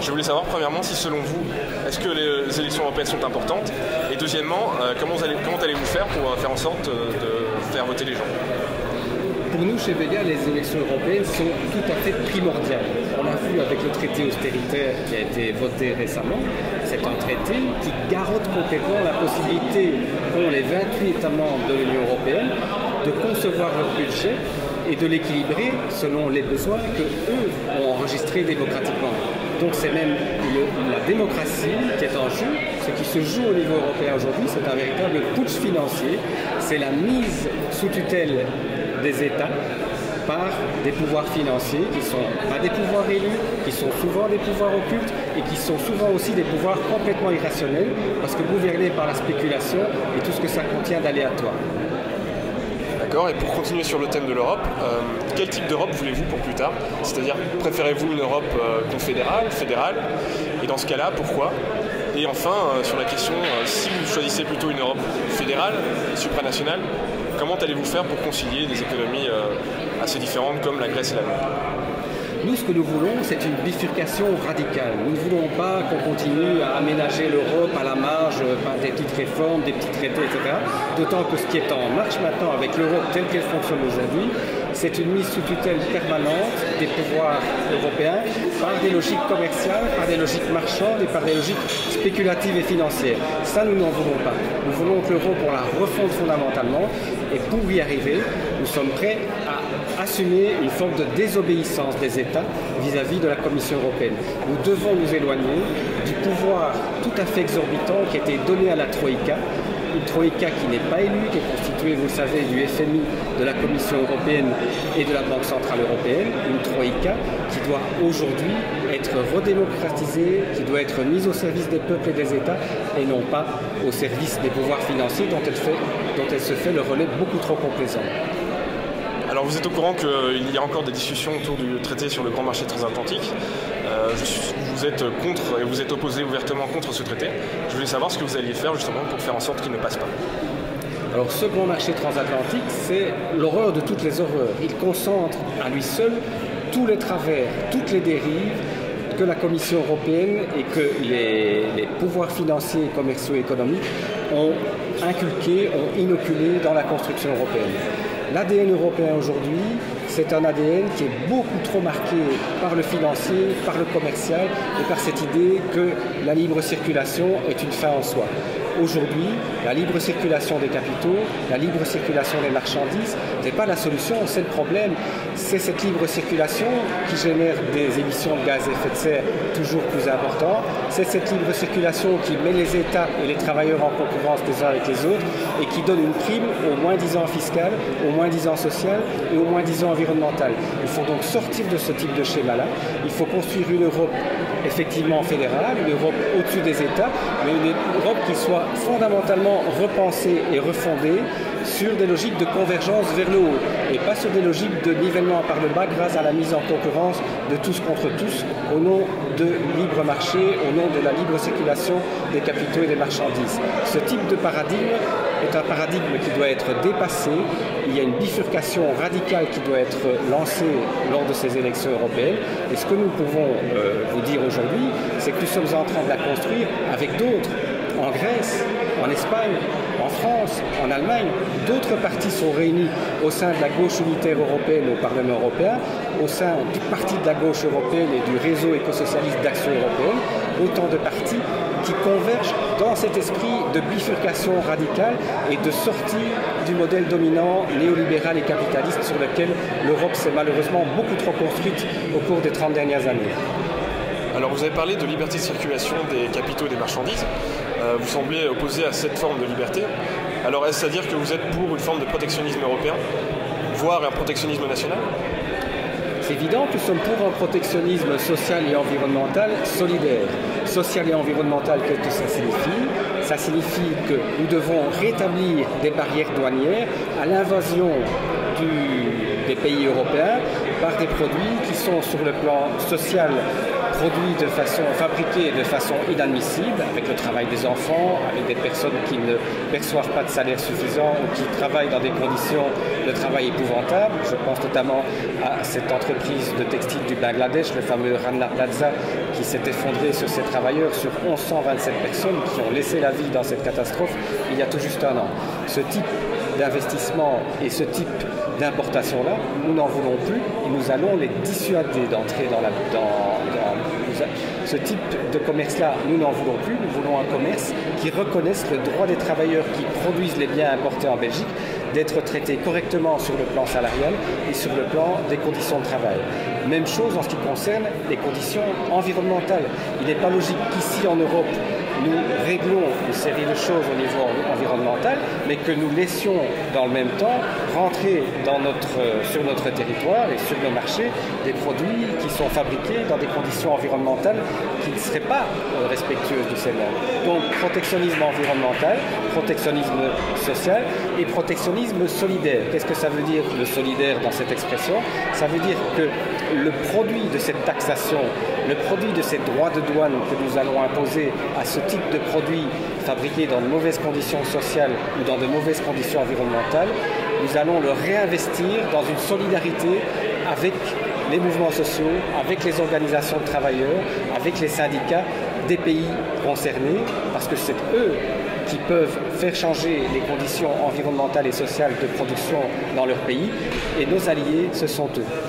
Je voulais savoir premièrement si selon vous, est-ce que les élections européennes sont importantes? Et deuxièmement, comment allez-vous faire pour faire en sorte de faire voter les gens? Pour nous, chez Veolia, les élections européennes sont tout à fait primordiales. On l'a vu avec le traité austéritaire qui a été voté récemment. C'est un traité qui garantit complètement la possibilité qu'ont les 28 États membres de l'Union européenne de concevoir leur budget et de l'équilibrer selon les besoins qu'eux ont enregistrés démocratiquement. Donc c'est même la démocratie qui est en jeu. Ce qui se joue au niveau européen aujourd'hui, c'est un véritable putsch financier. C'est la mise sous tutelle des États par des pouvoirs financiers qui sont pas des pouvoirs élus, qui sont souvent des pouvoirs occultes et qui sont souvent aussi des pouvoirs complètement irrationnels parce que gouvernés par la spéculation et tout ce que ça contient d'aléatoire. D'accord, et pour continuer sur le thème de l'Europe, quel type d'Europe voulez-vous pour plus tard? C'est-à-dire, préférez-vous une Europe confédérale, fédérale? Et dans ce cas-là, pourquoi? Et enfin, sur la question, si vous choisissez plutôt une Europe fédérale, supranationale, comment allez-vous faire pour concilier des économies assez différentes comme la Grèce et l'Allemagne? Nous, ce que nous voulons, c'est une bifurcation radicale. Nous ne voulons pas qu'on continue à aménager l'Europe à la marge par des petites réformes, des petits traités, etc. D'autant que ce qui est en marche maintenant avec l'Europe telle qu'elle fonctionne aujourd'hui, c'est une mise sous tutelle permanente des pouvoirs européens par des logiques commerciales, par des logiques marchandes et par des logiques spéculatives et financières. Ça, nous n'en voulons pas. Nous voulons que l'Europe, on la refonde fondamentalement et pour y arriver, nous sommes prêts à assumer une forme de désobéissance des États vis-à-vis de la Commission européenne. Nous devons nous éloigner du pouvoir tout à fait exorbitant qui a été donné à la Troïka, une Troïka qui n'est pas élue, qui est constituée, vous le savez, du FMI, de la Commission européenne et de la Banque centrale européenne, une Troïka qui doit aujourd'hui être redémocratisée, qui doit être mise au service des peuples et des États et non pas au service des pouvoirs financiers dont elle se fait le relais beaucoup trop complaisant. Alors vous êtes au courant qu'il y a encore des discussions autour du traité sur le grand marché transatlantique. Vous êtes contre et vous êtes opposé ouvertement contre ce traité. Je voulais savoir ce que vous alliez faire justement pour faire en sorte qu'il ne passe pas. Alors ce grand marché transatlantique, c'est l'horreur de toutes les horreurs. Il concentre à lui seul tous les travers, toutes les dérives que la Commission européenne et que les pouvoirs financiers, commerciaux et économiques ont inculqués, ont inoculé dans la construction européenne. L'ADN européen aujourd'hui, c'est un ADN qui est beaucoup trop marqué par le financier, par le commercial et par cette idée que la libre circulation est une fin en soi. Aujourd'hui, la libre circulation des capitaux, la libre circulation des marchandises n'est pas la solution, c'est le problème. C'est cette libre circulation qui génère des émissions de gaz à effet de serre toujours plus importantes. C'est cette libre circulation qui met les États et les travailleurs en concurrence les uns avec les autres et qui donne une prime au moins-disant fiscal, au moins-disant social et au moins-disant environnemental. Il faut donc sortir de ce type de schéma-là. Il faut construire une Europe effectivement fédérale, une Europe au-dessus des États, mais une Europe qui soit fondamentalement repensée et refondée sur des logiques de convergence vers le haut et pas sur des logiques de nivellement par le bas grâce à la mise en concurrence de tous contre tous au nom de libre marché, au nom de la libre circulation des capitaux et des marchandises. Ce type de paradigme est un paradigme qui doit être dépassé. Il y a une bifurcation radicale qui doit être lancée lors de ces élections européennes. Et ce que nous pouvons vous dire aujourd'hui, c'est que nous sommes en train de la construire avec d'autres. En Grèce, en Espagne, en France, en Allemagne, d'autres partis sont réunis au sein de la gauche unitaire européenne au Parlement européen, au sein du parti de la gauche européenne et du réseau écosocialiste d'action européenne, autant de partis qui convergent dans cet esprit de bifurcation radicale et de sortie du modèle dominant néolibéral et capitaliste sur lequel l'Europe s'est malheureusement beaucoup trop construite au cours des 30 dernières années. Alors vous avez parlé de liberté de circulation des capitaux et des marchandises. Vous semblez opposé à cette forme de liberté. Alors est-ce à dire que vous êtes pour une forme de protectionnisme européen, voire un protectionnisme national? C'est évident que nous sommes pour un protectionnisme social et environnemental solidaire. Social et environnemental, qu'est-ce que ça signifie? Ça signifie que nous devons rétablir des barrières douanières à l'invasion des pays européens par des produits qui sont sur le plan social produits fabriqués de façon inadmissible, avec le travail des enfants, avec des personnes qui ne perçoivent pas de salaire suffisant ou qui travaillent dans des conditions de travail épouvantables. Je pense notamment à cette entreprise de textile du Bangladesh, le fameux Rana Plaza, qui s'est effondré sur ses travailleurs, sur 1127 personnes qui ont laissé la vie dans cette catastrophe il y a tout juste un an. Ce type d'investissement et ce type d'importation-là, nous n'en voulons plus et nous allons les dissuader d'entrer ce type de commerce-là, nous n'en voulons plus. Nous voulons un commerce qui reconnaisse le droit des travailleurs qui produisent les biens importés en Belgique d'être traités correctement sur le plan salarial et sur le plan des conditions de travail. Même chose en ce qui concerne les conditions environnementales. Il n'est pas logique qu'ici en Europe, nous réglons une série de choses au niveau environnemental, mais que nous laissions dans le même temps rentrer sur notre territoire et sur nos marchés des produits qui sont fabriqués dans des conditions environnementales qui ne seraient pas respectueuses de celles-là. Donc protectionnisme environnemental, protectionnisme social et protectionnisme solidaire. Qu'est-ce que ça veut dire le solidaire dans cette expression? Ça veut dire que le produit de cette taxation, le produit de ces droits de douane que nous allons imposer à ce type de produits fabriqués dans de mauvaises conditions sociales ou dans de mauvaises conditions environnementales, nous allons le réinvestir dans une solidarité avec les mouvements sociaux, avec les organisations de travailleurs, avec les syndicats des pays concernés, parce que c'est eux qui peuvent faire changer les conditions environnementales et sociales de production dans leur pays, et nos alliés, ce sont eux.